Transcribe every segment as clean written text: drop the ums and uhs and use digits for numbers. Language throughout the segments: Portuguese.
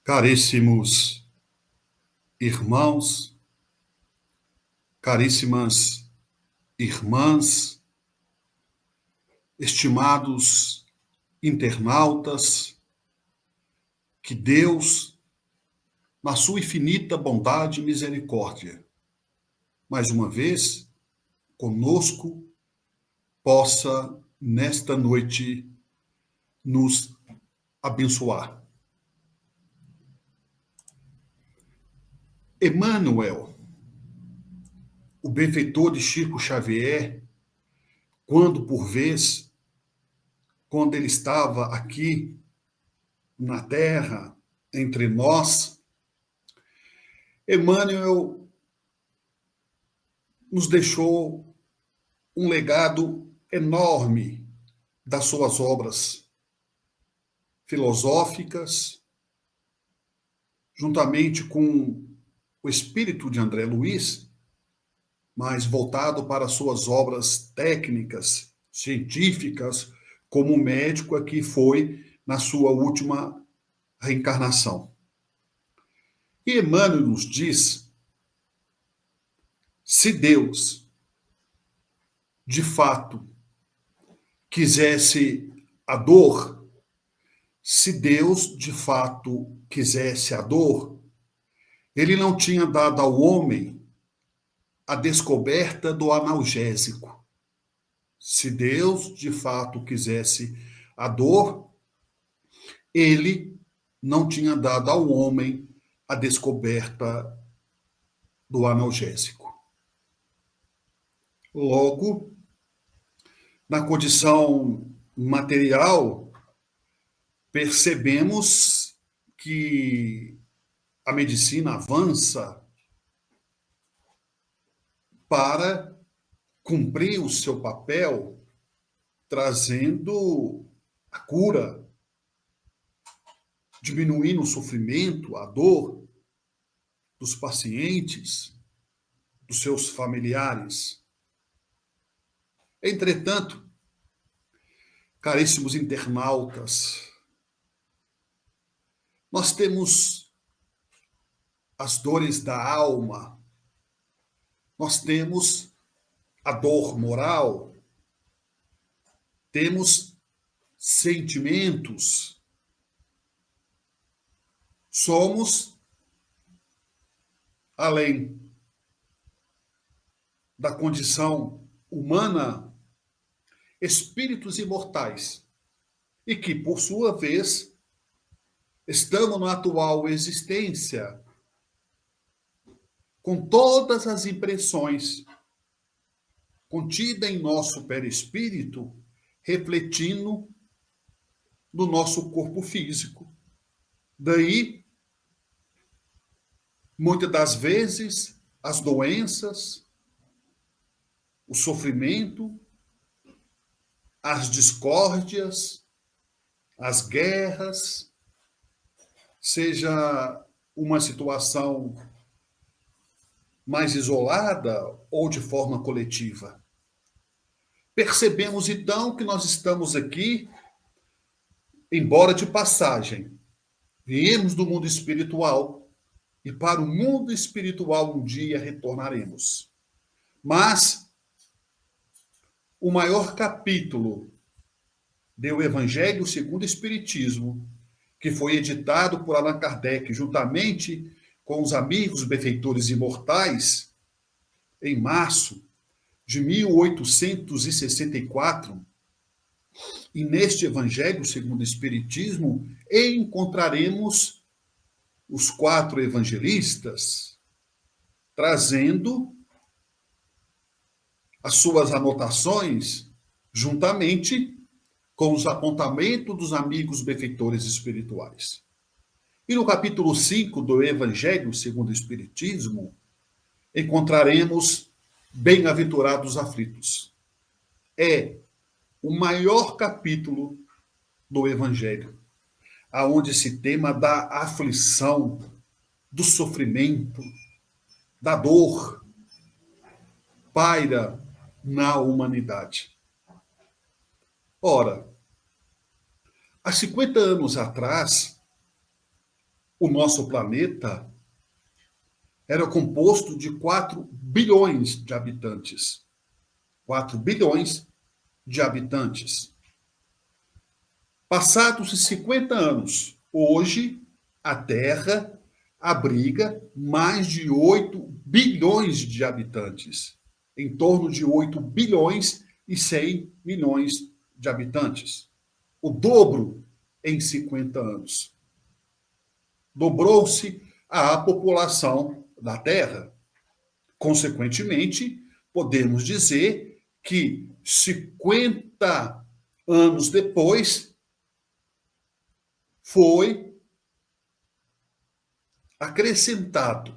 Caríssimos irmãos, caríssimas irmãs, estimados internautas, que Deus, na sua infinita bondade e misericórdia, mais uma vez, conosco, possa, nesta noite, nos abençoar. Emmanuel, o benfeitor de Chico Xavier, quando ele estava aqui na Terra, entre nós, Emmanuel nos deixou um legado enorme das suas obras filosóficas, juntamente com o espírito de André Luiz, mas voltado para suas obras técnicas, científicas, como médico aqui foi na sua última reencarnação. E Emmanuel nos diz, se Deus, de fato, quisesse a dor, se Deus, de fato, quisesse a dor, ele não tinha dado ao homem a descoberta do analgésico. Se Deus, de fato, quisesse a dor, ele não tinha dado ao homem a descoberta do analgésico. Logo, na condição material, percebemos que a medicina avança para cumprir o seu papel, trazendo a cura, diminuindo o sofrimento, a dor dos pacientes, dos seus familiares. Entretanto, caríssimos internautas, nós temos as dores da alma, nós temos a dor moral, temos sentimentos, somos, além da condição humana, espíritos imortais, e que, por sua vez, estamos na atual existência com todas as impressões contidas em nosso perispírito, refletindo no nosso corpo físico. Daí, muitas das vezes, as doenças, o sofrimento, as discórdias, as guerras, seja uma situação mais isolada ou de forma coletiva. Percebemos, então, que nós estamos aqui, embora de passagem. Viemos do mundo espiritual e para o mundo espiritual um dia retornaremos. Mas o maior capítulo do Evangelho segundo o Espiritismo, que foi editado por Allan Kardec juntamente com os amigos benfeitores imortais, em março de 1864, e neste Evangelho segundo o Espiritismo encontraremos os 4 evangelistas trazendo as suas anotações juntamente com os apontamentos dos amigos benfeitores espirituais. E no capítulo 5 do Evangelho segundo o Espiritismo, encontraremos Bem-aventurados aflitos. É o maior capítulo do Evangelho, aonde esse tema da aflição, do sofrimento, da dor, paira na humanidade. Ora, há 50 anos atrás, o nosso planeta era composto de 4 bilhões de habitantes. 4 bilhões de habitantes. Passados os 50 anos, hoje a Terra abriga mais de 8 bilhões de habitantes. Em torno de 8 bilhões e 100 milhões de habitantes. O dobro em 50 anos. Dobrou-se a população da Terra. Consequentemente, podemos dizer que 50 anos depois foi acrescentado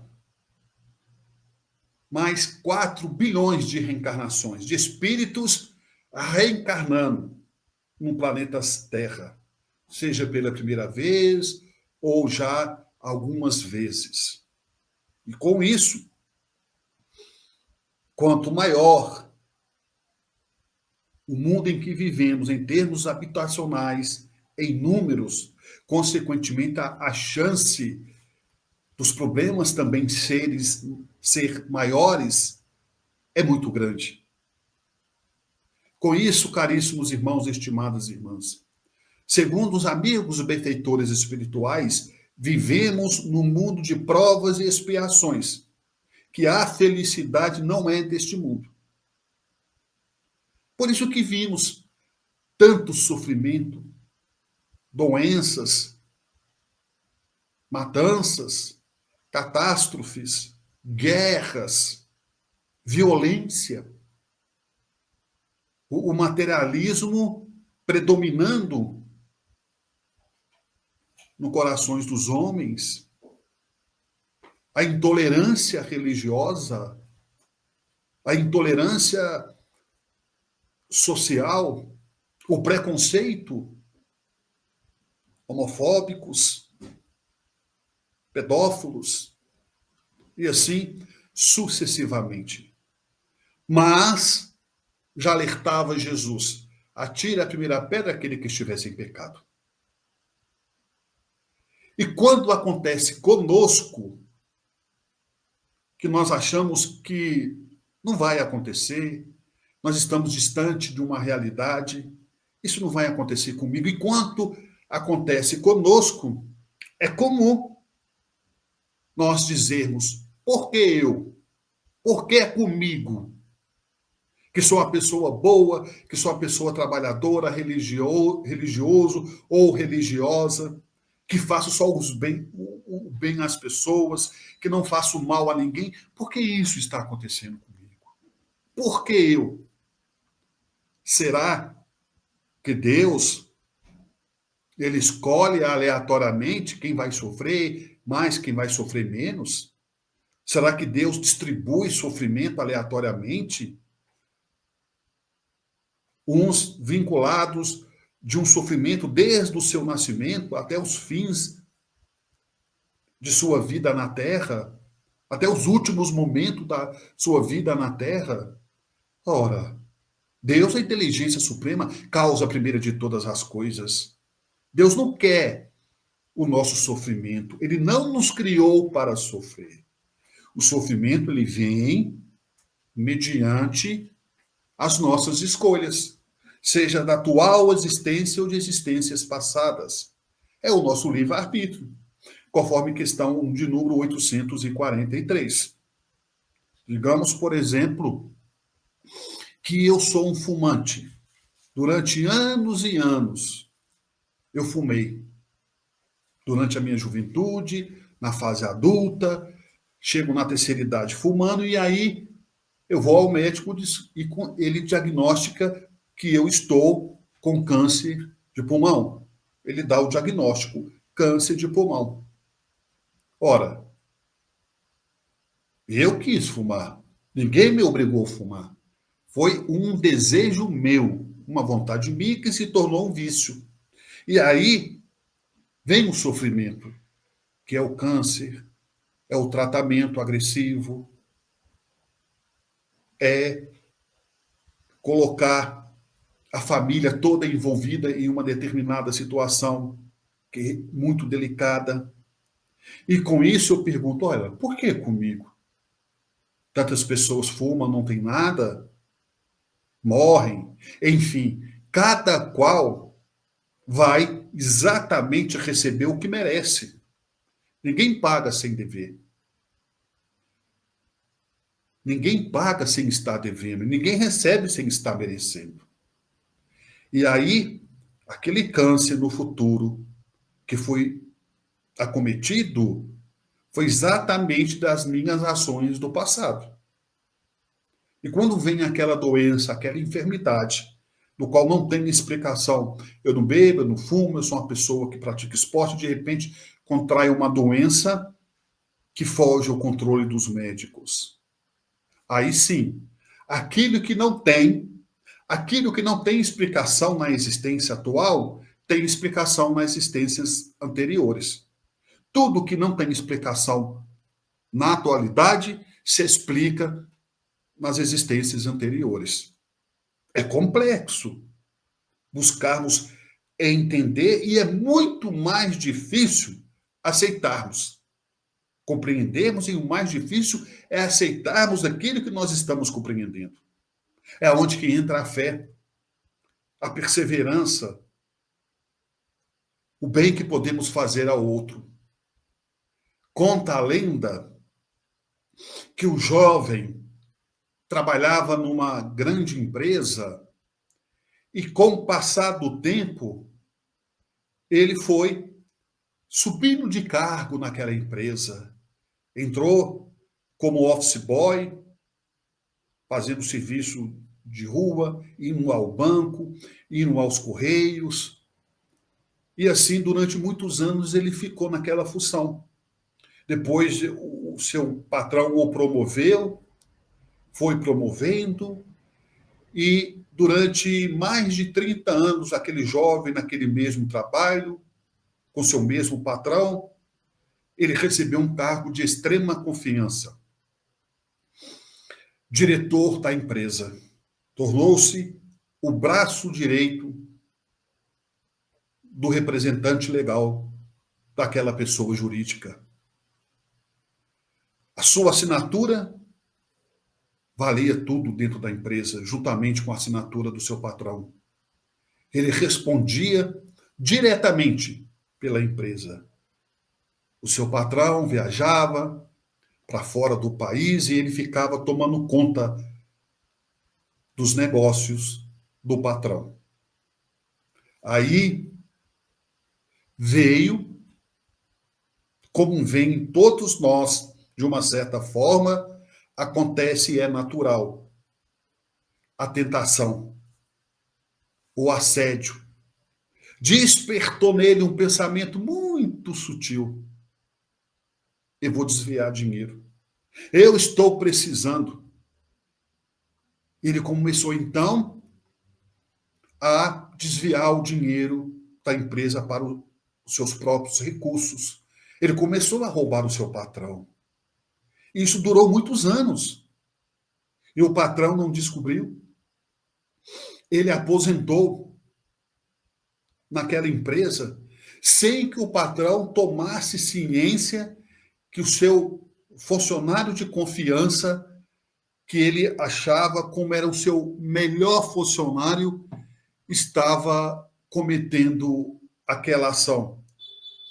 mais 4 bilhões de reencarnações, de espíritos reencarnando no planeta Terra, seja pela primeira vez ou já algumas vezes. E com isso, quanto maior o mundo em que vivemos, em termos habitacionais, em números, consequentemente, a chance dos problemas também ser maiores é muito grande. Com isso, caríssimos irmãos e estimadas irmãs, segundo os amigos benfeitores espirituais, vivemos num mundo de provas e expiações, que a felicidade não é deste mundo. Por isso que vimos tanto sofrimento, doenças, matanças, catástrofes, guerras, violência, o materialismo predominando nos corações dos homens, a intolerância religiosa, a intolerância social, o preconceito, homofóbicos, pedófilos, e assim sucessivamente. Mas, já alertava Jesus, atire a primeira pedra aquele que estivesse em pecado. E quando acontece conosco, que nós achamos que não vai acontecer, nós estamos distante de uma realidade, isso não vai acontecer comigo. E quando acontece conosco, é comum nós dizermos, por que eu? Por que é comigo? Que sou uma pessoa boa, que sou uma pessoa trabalhadora, religioso ou religiosa, que faço só o bem às pessoas, que não faço mal a ninguém. Por que isso está acontecendo comigo? Por que eu? Será que Deus ele escolhe aleatoriamente quem vai sofrer mais, quem vai sofrer menos? Será que Deus distribui sofrimento aleatoriamente? Uns vinculados de um sofrimento desde o seu nascimento até os fins de sua vida na Terra, até os últimos momentos da sua vida na Terra. Ora, Deus, a inteligência suprema, causa a primeira de todas as coisas. Deus não quer o nosso sofrimento. Ele não nos criou para sofrer. O sofrimento, ele vem mediante as nossas escolhas, seja da atual existência ou de existências passadas. É o nosso livre-arbítrio, conforme questão de número 843. Digamos, por exemplo, que eu sou um fumante. Durante anos e anos, eu fumei. Durante a minha juventude, na fase adulta, chego na terceira idade fumando, e aí eu vou ao médico e ele diagnostica que eu estou com câncer de pulmão. Ele dá o diagnóstico, câncer de pulmão. Ora, eu quis fumar. Ninguém me obrigou a fumar. Foi um desejo meu, uma vontade minha que se tornou um vício. E aí vem o sofrimento, que é o câncer, é o tratamento agressivo, é colocar a família toda envolvida em uma determinada situação que é muito delicada. E com isso eu pergunto, olha, por que comigo? Tantas pessoas fumam, não tem nada, morrem, enfim, cada qual vai exatamente receber o que merece. Ninguém paga sem dever. Ninguém paga sem estar devendo. Ninguém recebe sem estar merecendo. E aí, aquele câncer no futuro que foi acometido foi exatamente das minhas ações do passado. E quando vem aquela doença, aquela enfermidade, no qual não tem explicação, eu não bebo, eu não fumo, eu sou uma pessoa que pratica esporte, de repente contrai uma doença que foge ao controle dos médicos. Aí sim, aquilo que não tem explicação na existência atual, tem explicação nas existências anteriores. Tudo que não tem explicação na atualidade se explica nas existências anteriores. É complexo buscarmos entender e é muito mais difícil aceitarmos. Compreendermos e o mais difícil é aceitarmos aquilo que nós estamos compreendendo. É onde que entra a fé, a perseverança, o bem que podemos fazer ao outro. Conta a lenda que o jovem trabalhava numa grande empresa e, com o passar do tempo, ele foi subindo de cargo naquela empresa. Entrou como office boy, fazendo serviço de rua, indo ao banco, indo aos correios. E assim, durante muitos anos, ele ficou naquela função. Depois, o seu patrão o promoveu, foi promovendo, e durante mais de 30 anos, aquele jovem, naquele mesmo trabalho, com seu mesmo patrão, ele recebeu um cargo de extrema confiança. Diretor da empresa. Tornou-se o braço direito do representante legal daquela pessoa jurídica. A sua assinatura valia tudo dentro da empresa, juntamente com a assinatura do seu patrão. Ele respondia diretamente pela empresa. O seu patrão viajava para fora do país e ele ficava tomando conta dos negócios do patrão. Aí veio, como vem todos nós, de uma certa forma, acontece e é natural, a tentação, o assédio. Despertou nele um pensamento muito sutil. Eu vou desviar dinheiro. Eu estou precisando. Ele começou, então, a desviar o dinheiro da empresa para os seus próprios recursos. Ele começou a roubar o seu patrão. Isso durou muitos anos. E o patrão não descobriu. Ele aposentou naquela empresa sem que o patrão tomasse ciência que o seu funcionário de confiança, que ele achava como era o seu melhor funcionário, estava cometendo aquela ação,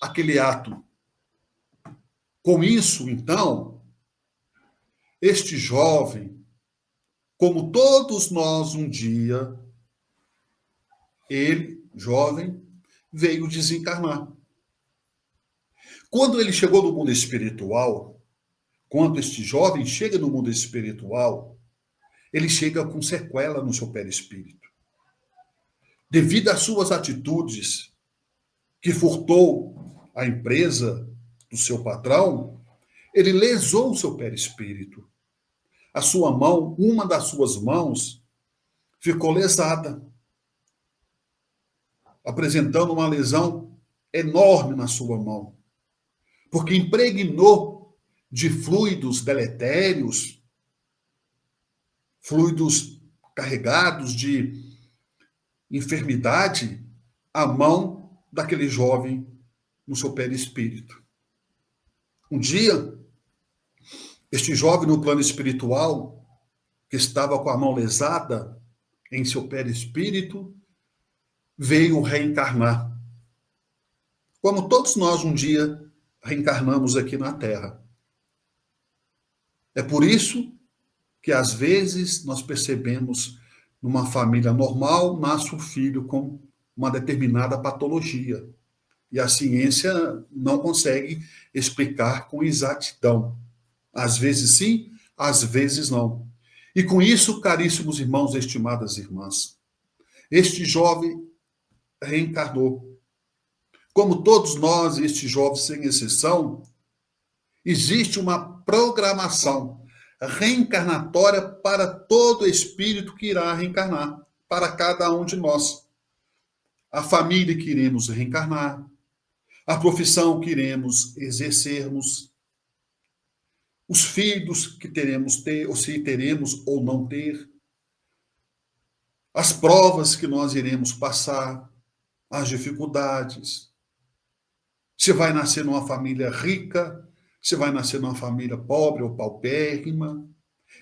aquele ato. Com isso, então, este jovem, como todos nós um dia, ele, jovem, veio desencarnar. Quando ele chegou no mundo espiritual, quando este jovem chega no mundo espiritual, ele chega com sequela no seu perispírito. devido às suas atitudes, que furtou a empresa do seu patrão, ele lesou o seu perispírito. A sua mão, uma das suas mãos, ficou lesada, apresentando uma lesão enorme na sua mão, porque impregnou de fluidos deletérios, fluidos carregados de enfermidade, a mão daquele jovem no seu perispírito. Um dia, este jovem no plano espiritual, que estava com a mão lesada em seu perispírito, veio reencarnar. Como todos nós um dia reencarnamos aqui na Terra. É por isso que às vezes nós percebemos numa família normal nasce um filho com uma determinada patologia. E a ciência não consegue explicar com exatidão. Às vezes sim, às vezes não. E com isso, caríssimos irmãos, estimadas irmãs, este jovem reencarnou. Como todos nós, este jovem, sem exceção, existe uma programação reencarnatória para todo espírito que irá reencarnar, para cada um de nós. A família que iremos reencarnar, a profissão que iremos exercermos, os filhos que teremos ter, ou se teremos ou não ter, as provas que nós iremos passar, as dificuldades. Se vai nascer numa família rica, se vai nascer numa família pobre ou paupérrima.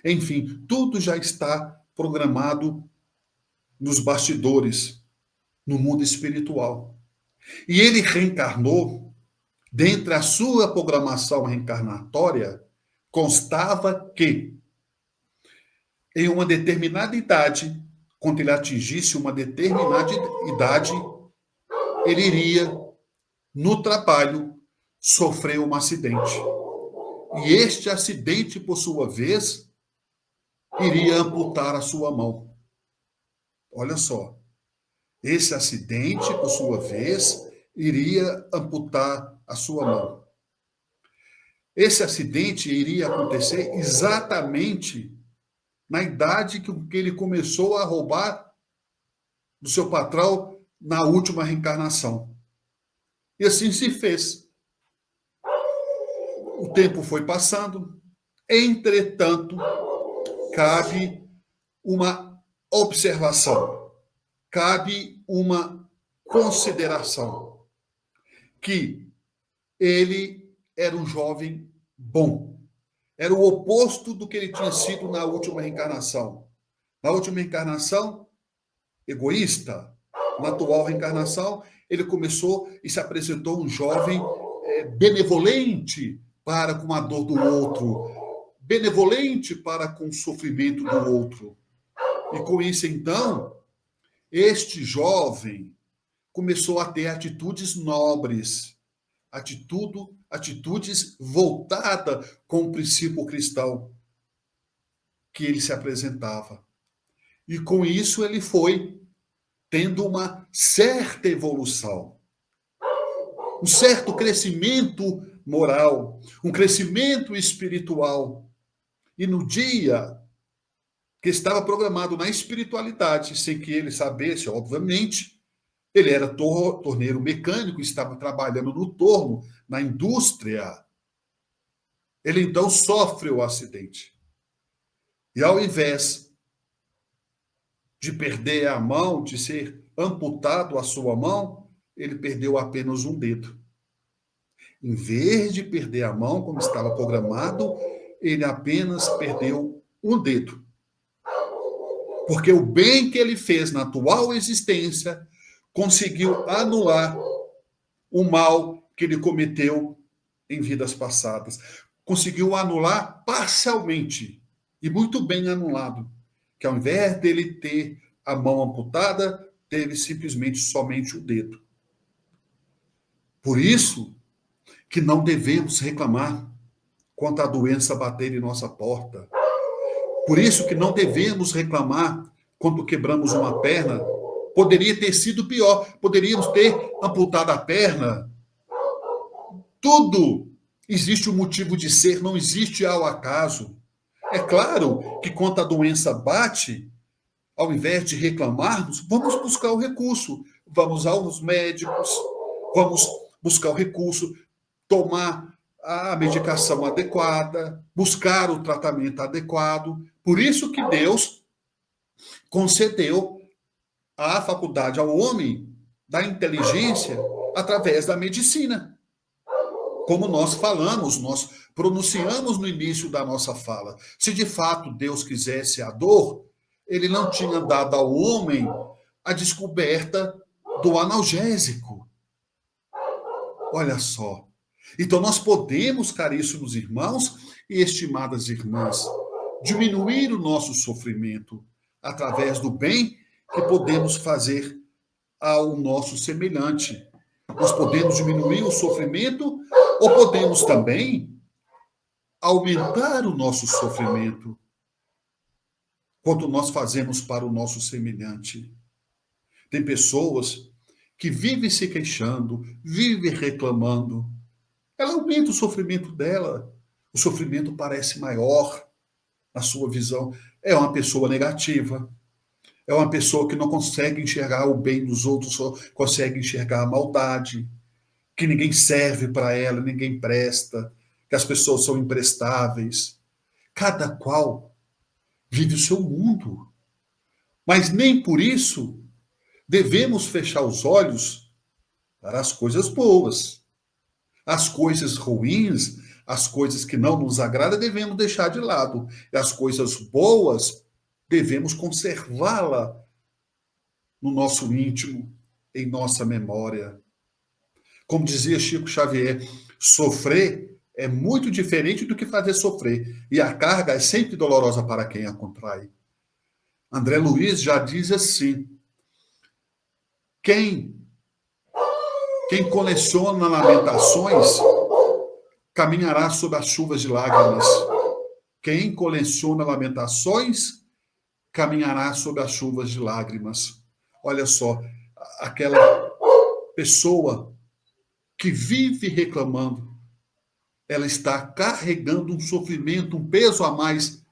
Enfim, tudo já está programado nos bastidores, no mundo espiritual. E ele reencarnou, dentre a sua programação reencarnatória, constava que, em uma determinada idade, quando ele atingisse uma determinada idade, ele iria, no trabalho, sofrer um acidente. E este acidente, por sua vez, iria amputar a sua mão. Olha só. Esse acidente, por sua vez, iria amputar a sua mão. Esse acidente iria acontecer exatamente na idade que ele começou a roubar do seu patrão na última reencarnação. E assim se fez. O tempo foi passando, entretanto, cabe uma observação, cabe uma consideração, que ele era um jovem bom. Era o oposto do que ele tinha sido na última reencarnação. Na última reencarnação, egoísta. Na atual reencarnação, ele começou e se apresentou um jovem benevolente para com a dor do outro, benevolente para com o sofrimento do outro. E com isso, então, este jovem começou a ter atitudes nobres, atitudes voltadas com o princípio cristão que ele se apresentava. E com isso ele foi tendo uma certa evolução, um certo crescimento moral, um crescimento espiritual. E no dia que estava programado na espiritualidade, sem que ele sabesse, obviamente, ele era torneiro mecânico, estava trabalhando no torno, na indústria. Ele então sofre o acidente. E ao invés de perder a mão, de ser amputado a sua mão, ele perdeu apenas um dedo. Em vez de perder a mão, como estava programado, ele apenas perdeu um dedo. Porque o bem que ele fez na atual existência conseguiu anular o mal que ele cometeu em vidas passadas. Conseguiu anular parcialmente, e muito bem anulado, que ao invés dele ter a mão amputada, teve simplesmente somente o dedo. Por isso que não devemos reclamar quando a doença bater em nossa porta. Por isso que não devemos reclamar quando quebramos uma perna Poderia ter sido pior. Poderíamos ter amputado a perna. Tudo existe um motivo de ser, não existe ao acaso. É claro que quando a doença bate, ao invés de reclamarmos, vamos buscar o recurso. Vamos aos médicos, vamos buscar o recurso, tomar a medicação adequada, buscar o tratamento adequado. Por isso que Deus concedeu a faculdade ao homem da inteligência através da medicina. Como nós falamos, nós pronunciamos no início da nossa fala. Se de fato Deus quisesse a dor, ele não tinha dado ao homem a descoberta do analgésico. Olha só. Então nós podemos, caríssimos irmãos e estimadas irmãs, diminuir o nosso sofrimento através do bem que podemos fazer ao nosso semelhante. Nós podemos diminuir o sofrimento ou podemos também aumentar o nosso sofrimento quando nós fazemos para o nosso semelhante. Tem pessoas que vivem se queixando, vivem reclamando. Ela aumenta o sofrimento dela. O sofrimento parece maior na sua visão. É uma pessoa negativa. É uma pessoa que não consegue enxergar o bem dos outros, só consegue enxergar a maldade. Que ninguém serve para ela, ninguém presta. Que as pessoas são imprestáveis. Cada qual vive o seu mundo. Mas nem por isso devemos fechar os olhos para as coisas boas. As coisas ruins, as coisas que não nos agradam, devemos deixar de lado. E as coisas boas, devemos conservá-la no nosso íntimo, em nossa memória. Como dizia Chico Xavier, sofrer é muito diferente do que fazer sofrer. E a carga é sempre dolorosa para quem a contrai. André Luiz já diz assim, quem coleciona lamentações caminhará sob as chuvas de lágrimas. Quem coleciona lamentações caminhará sob as chuvas de lágrimas. Olha só, aquela pessoa que vive reclamando, ela está carregando um sofrimento, um peso a mais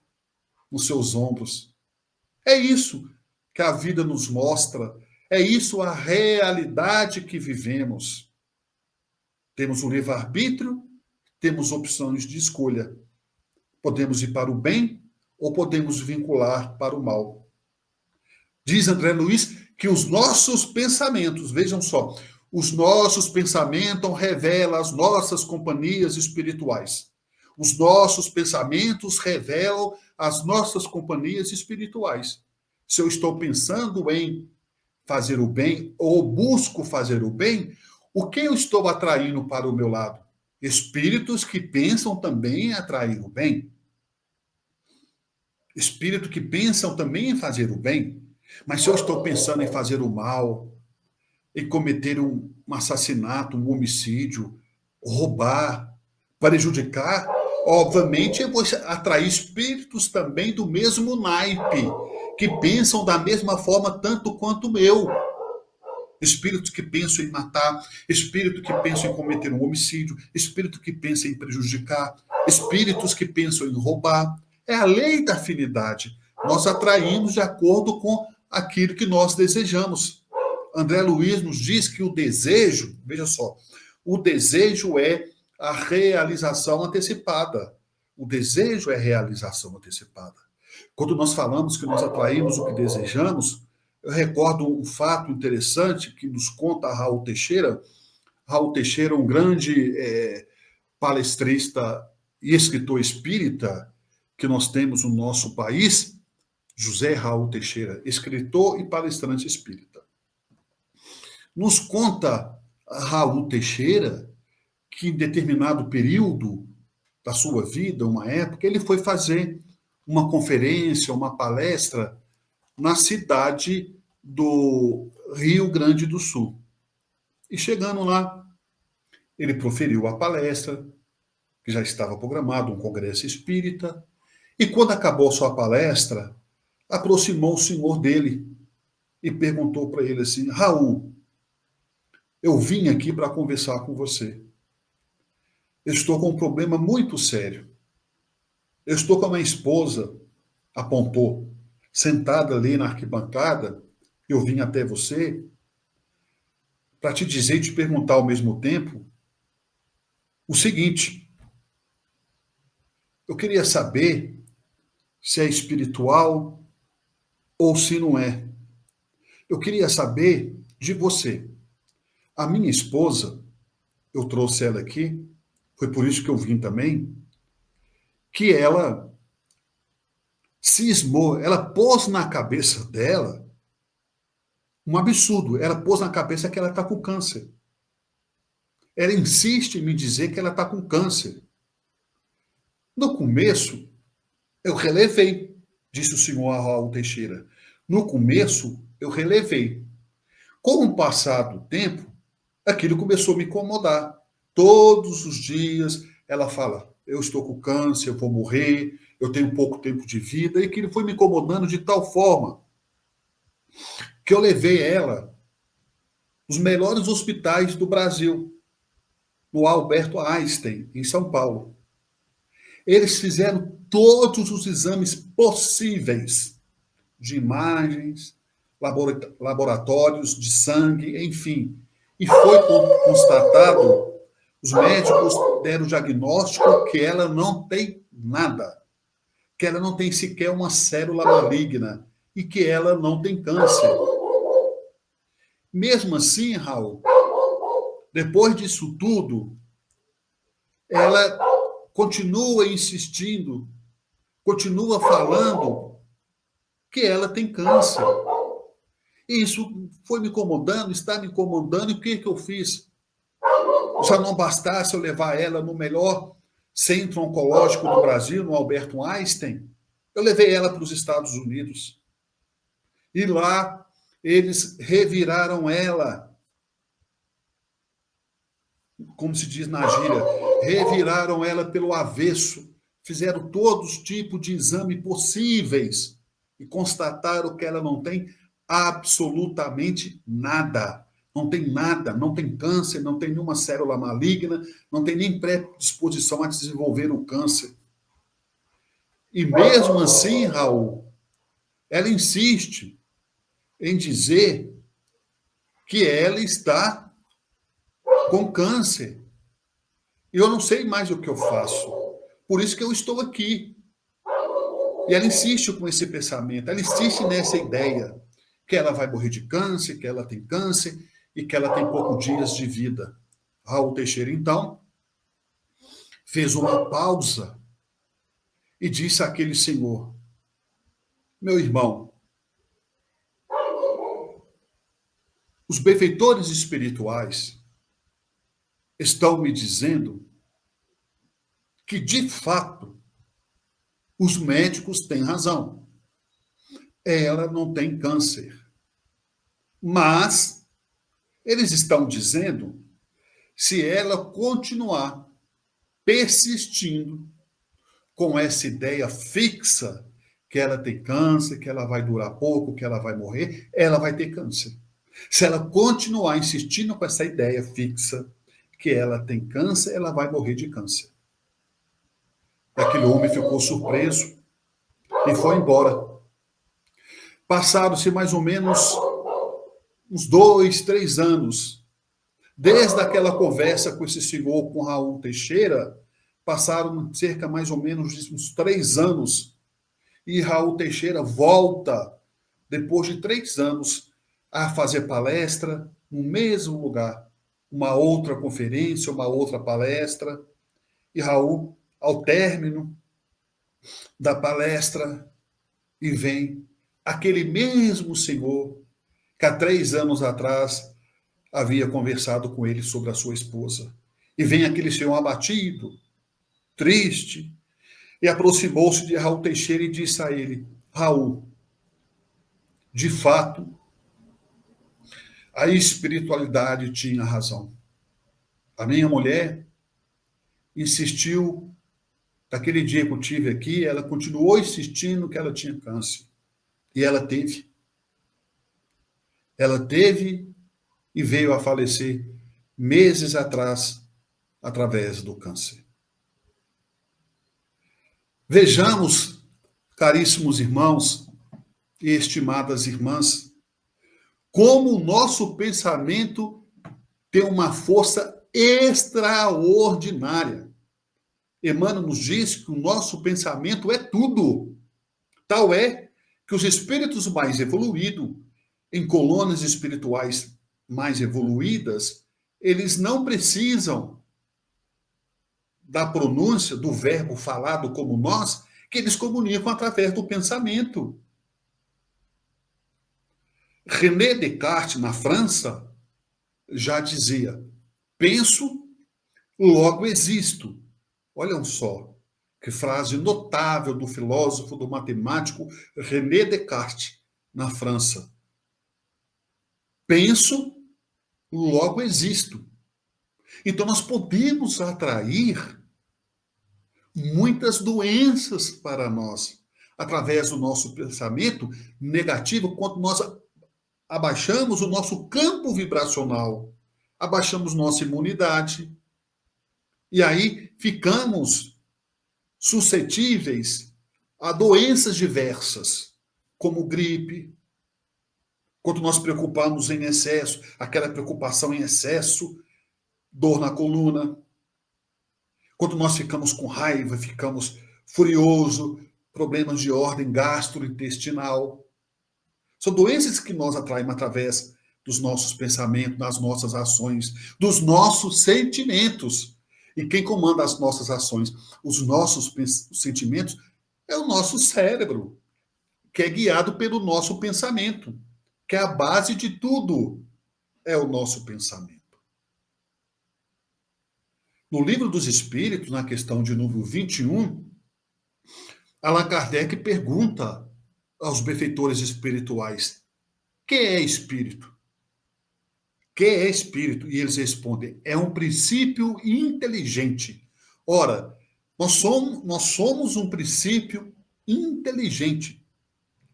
nos seus ombros. É isso que a vida nos mostra. É isso a realidade que vivemos. Temos o livre-arbítrio, temos opções de escolha. Podemos ir para o bem ou podemos vincular para o mal. Diz André Luiz que os nossos pensamentos, vejam só, os nossos pensamentos revelam as nossas companhias espirituais. Os nossos pensamentos revelam as nossas companhias espirituais. Se eu estou pensando em fazer o bem ou busco fazer o bem, o que eu estou atraindo para o meu lado? Espíritos que pensam também em atrair o bem. Espíritos que pensam também em fazer o bem. Mas se eu estou pensando em fazer o mal, em cometer um assassinato, um homicídio, roubar, prejudicar, obviamente eu vou atrair espíritos também do mesmo naipe, que pensam da mesma forma tanto quanto o meu. Espíritos que pensam em matar, espírito que pensam em cometer um homicídio, espírito que pensa em prejudicar, espíritos que pensam em roubar. É a lei da afinidade. Nós atraímos de acordo com aquilo que nós desejamos. André Luiz nos diz que o desejo, veja só, o desejo é a realização antecipada. O desejo é realização antecipada. Quando nós falamos que nós atraímos o que desejamos, eu recordo um fato interessante que nos conta Raul Teixeira. Raul Teixeira, um grande palestrista e escritor espírita que nós temos no nosso país, José Raul Teixeira, escritor e palestrante espírita. Nos conta Raul Teixeira que em determinado período da sua vida, uma época, ele foi fazer uma conferência, uma palestra na cidade do Rio Grande do Sul. E chegando lá, ele proferiu a palestra, que já estava programado, um congresso espírita, e quando acabou sua palestra, aproximou o senhor dele e perguntou para ele assim: Raul, eu vim aqui para conversar com você. Eu estou com um problema muito sério. Eu estou com a minha esposa, apontou, sentada ali na arquibancada. Eu vim até você para te dizer e te perguntar ao mesmo tempo o seguinte: eu queria saber se é espiritual ou se não é. Eu queria saber de você. A minha esposa, eu trouxe ela aqui, foi por isso que eu vim também, que ela cismou, ela pôs na cabeça dela um absurdo. Ela pôs na cabeça que ela está com câncer. Ela insiste em me dizer que ela está com câncer. No começo, eu relevei, disse o senhor Raul Teixeira. No começo, eu relevei. Com o passar do tempo, aquilo começou a me incomodar. Todos os dias ela fala: eu estou com câncer, eu vou morrer, eu tenho pouco tempo de vida, e aquilo foi me incomodando de tal forma que eu levei ela nos melhores hospitais do Brasil, no Alberto Einstein, em São Paulo. Eles fizeram todos os exames possíveis de imagens, laboratórios de sangue, enfim. E foi constatado, os médicos deram o diagnóstico que ela não tem nada, que ela não tem sequer uma célula maligna e que ela não tem câncer. Mesmo assim, Raul, depois disso tudo, ela continua insistindo, continua falando que ela tem câncer. E isso foi me incomodando, está me incomodando, e o que eu fiz? Já não bastasse eu levar ela no melhor centro oncológico do Brasil, no Alberto Einstein, eu levei ela para os Estados Unidos. E lá eles reviraram ela, como se diz na gíria, reviraram ela pelo avesso, fizeram todos os tipos de exame possíveis e constataram que ela não tem absolutamente nada. Não tem nada, não tem câncer, não tem nenhuma célula maligna, não tem nem predisposição a desenvolver o câncer. E mesmo assim, Raul, ela insiste em dizer que ela está com câncer. E eu não sei mais o que eu faço. Por isso que eu estou aqui. E ela insiste com esse pensamento, ela insiste nessa ideia que ela vai morrer de câncer, que ela tem câncer e que ela tem poucos dias de vida. Raul Teixeira, então, fez uma pausa e disse àquele senhor: meu irmão, os benfeitores espirituais estão me dizendo que, de fato, os médicos têm razão. Ela não tem câncer. Mas eles estão dizendo, se ela continuar persistindo com essa ideia fixa que ela tem câncer, que ela vai durar pouco, que ela vai morrer, ela vai ter câncer. Se ela continuar insistindo com essa ideia fixa que ela tem câncer, ela vai morrer de câncer. Aquele homem ficou surpreso e foi embora. Passaram-se mais ou menos uns 2, 3 anos. Desde aquela conversa com esse senhor, com Raul Teixeira, passaram cerca mais ou menos uns 3 anos. E Raul Teixeira volta, depois de 3 anos, a fazer palestra no mesmo lugar. Uma outra conferência, uma outra palestra. E Raul, ao término da palestra, e vem aquele mesmo senhor que há 3 anos atrás havia conversado com ele sobre a sua esposa. E vem aquele senhor abatido, triste, e aproximou-se de Raul Teixeira e disse a ele: Raul, de fato, a espiritualidade tinha razão. A minha mulher insistiu, daquele dia que eu tive aqui, ela continuou insistindo que ela tinha câncer. E ela teve. Ela teve e veio a falecer meses atrás, através do câncer. Vejamos, caríssimos irmãos e estimadas irmãs, como o nosso pensamento tem uma força extraordinária. Emmanuel nos diz que o nosso pensamento é tudo. Tal é que os espíritos mais evoluídos, em colônias espirituais mais evoluídas, eles não precisam da pronúncia do verbo falado como nós, que eles comunicam através do pensamento. René Descartes, na França, já dizia: penso, logo existo. Olham só, que frase notável do filósofo, do matemático René Descartes, na França. Penso, logo existo. Então, nós podemos atrair muitas doenças para nós, através do nosso pensamento negativo, quando nós abaixamos o nosso campo vibracional, abaixamos nossa imunidade, e aí ficamos suscetíveis a doenças diversas, como gripe, quando nós preocupamos em excesso, aquela preocupação em excesso, dor na coluna, quando nós ficamos com raiva, ficamos furioso, problemas de ordem gastrointestinal. São doenças que nós atraímos através dos nossos pensamentos, das nossas ações, dos nossos sentimentos. E quem comanda as nossas ações, os nossos sentimentos, é o nosso cérebro, que é guiado pelo nosso pensamento, que é a base de tudo, é o nosso pensamento. No Livro dos Espíritos, na questão de número 21, Allan Kardec pergunta aos benfeitores espirituais: que é espírito? Que é espírito? E eles respondem: é um princípio inteligente. Ora, nós somos um princípio inteligente.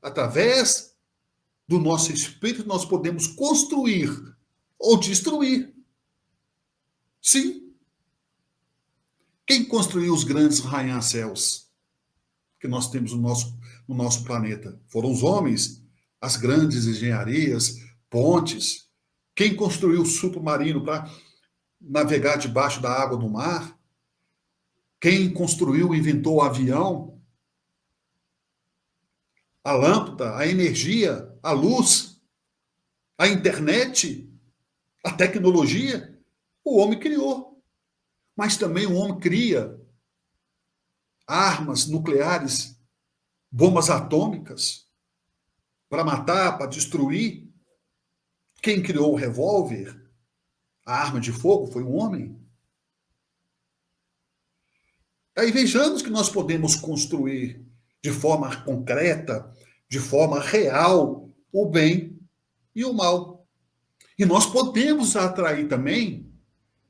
Através do nosso espírito, nós podemos construir ou destruir. Sim. Quem construiu os grandes arranha-céus que nós temos no nosso planeta? Foram os homens, as grandes engenharias, pontes. Quem construiu o submarino para navegar debaixo da água do mar? Quem construiu e inventou o avião? A lâmpada, a energia, a luz, a internet, a tecnologia? O homem criou. Mas também o homem cria armas nucleares, bombas atômicas, para matar, para destruir. Quem criou o revólver, a arma de fogo, foi um homem. Aí vejamos que nós podemos construir de forma concreta, de forma real, o bem e o mal. E nós podemos atrair também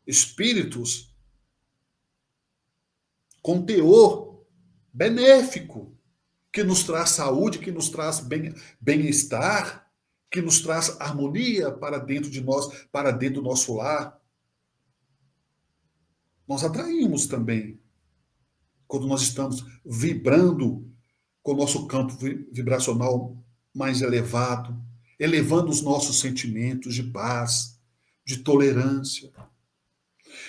espíritos com teor benéfico, que nos traz saúde, que nos traz bem-estar, que nos traz harmonia para dentro de nós, para dentro do nosso lar. Nós atraímos também, quando nós estamos vibrando com o nosso campo vibracional mais elevado, elevando os nossos sentimentos de paz, de tolerância,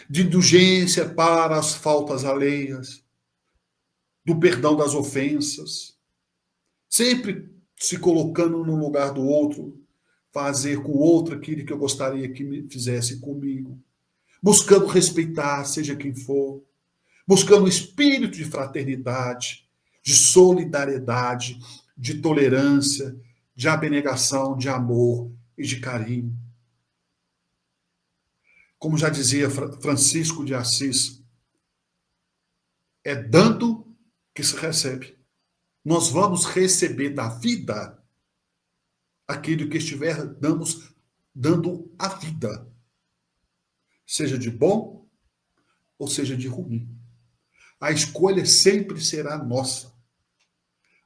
de indulgência para as faltas alheias, do perdão das ofensas, sempre se colocando no lugar do outro, fazer com o outro aquilo que eu gostaria que me fizesse comigo, buscando respeitar, seja quem for, buscando o espírito de fraternidade, de solidariedade, de tolerância, de abnegação, de amor e de carinho. Como já dizia Francisco de Assis, é dando que se recebe. Nós vamos receber da vida aquilo que estiver dando a vida, seja de bom ou seja de ruim. A escolha sempre será nossa.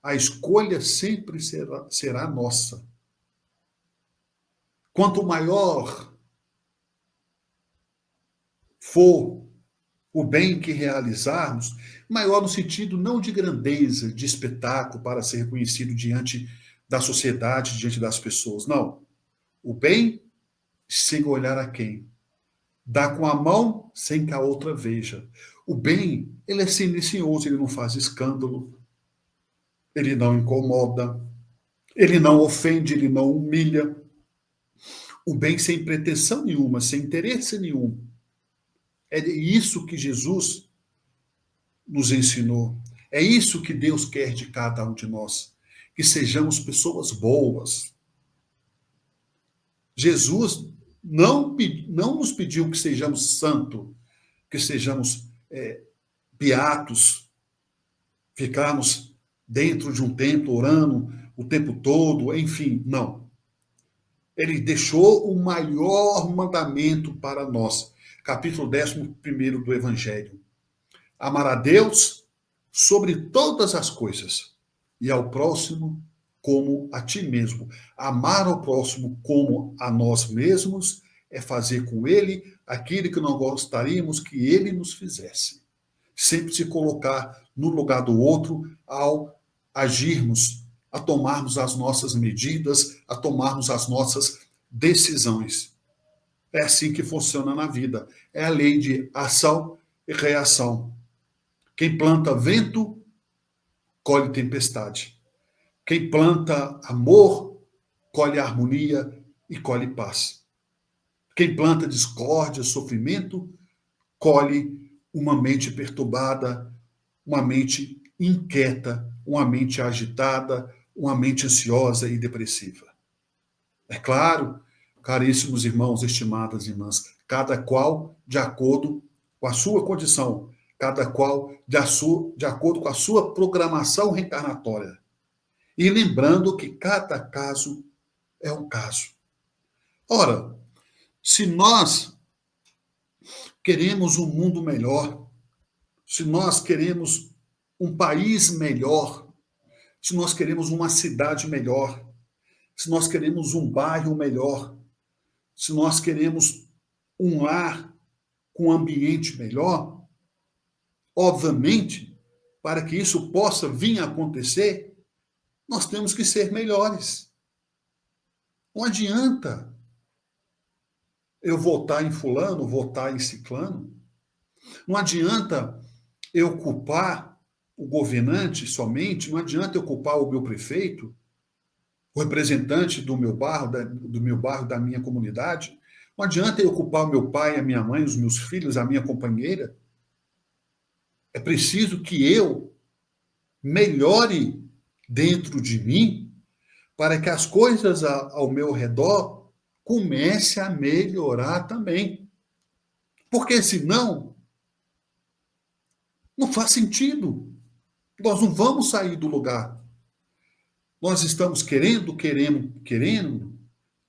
A escolha sempre será nossa. Quanto maior for o bem que realizarmos, maior no sentido não de grandeza, de espetáculo para ser reconhecido diante da sociedade, diante das pessoas. Não. O bem sem olhar a quem. Dá com a mão sem que a outra veja. O bem, ele é silencioso, ele não faz escândalo, ele não incomoda, ele não ofende, ele não humilha. O bem sem pretensão nenhuma, sem interesse nenhum. É isso que Jesus nos ensinou. É isso que Deus quer de cada um de nós. Que sejamos pessoas boas. Jesus não nos pediu que sejamos santos, que sejamos beatos, ficarmos dentro de um templo orando o tempo todo, enfim, não. Ele deixou o maior mandamento para nós. Capítulo 11 do Evangelho. Amar a Deus sobre todas as coisas e ao próximo como a ti mesmo. Amar ao próximo como a nós mesmos é fazer com ele aquilo que não gostaríamos que ele nos fizesse. Sempre se colocar no lugar do outro ao agirmos, a tomarmos as nossas medidas, a tomarmos as nossas decisões. É assim que funciona na vida. É a lei de ação e reação. Quem planta vento, colhe tempestade. Quem planta amor, colhe harmonia e colhe paz. Quem planta discórdia, sofrimento, colhe uma mente perturbada, uma mente inquieta, uma mente agitada, uma mente ansiosa e depressiva. É claro, caríssimos irmãos, estimadas irmãs, cada qual de acordo com a sua condição, cada qual de acordo com a sua programação reencarnatória. E lembrando que cada caso é um caso. Ora, se nós queremos um mundo melhor, se nós queremos um país melhor, se nós queremos uma cidade melhor, se nós queremos um bairro melhor, se nós queremos um lar com um ambiente melhor, obviamente, para que isso possa vir a acontecer, nós temos que ser melhores. Não adianta eu votar em fulano, votar em ciclano. Não adianta eu culpar o governante somente, não adianta eu culpar o meu prefeito, o representante do meu bairro, da minha comunidade. Não adianta eu culpar o meu pai, a minha mãe, os meus filhos, a minha companheira. É preciso que eu melhore dentro de mim para que as coisas ao meu redor comecem a melhorar também. Porque senão não faz sentido. Nós não vamos sair do lugar. Nós estamos querendo,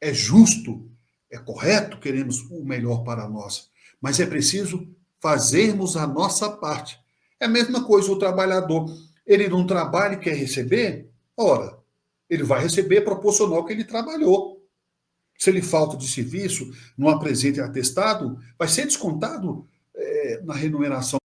é justo, é correto, queremos o melhor para nós. Mas é preciso fazermos a nossa parte. É a mesma coisa o trabalhador. Ele não trabalha e quer receber? Ora, ele vai receber proporcional ao que ele trabalhou. Se ele falta de serviço, não apresenta atestado, vai ser descontado na remuneração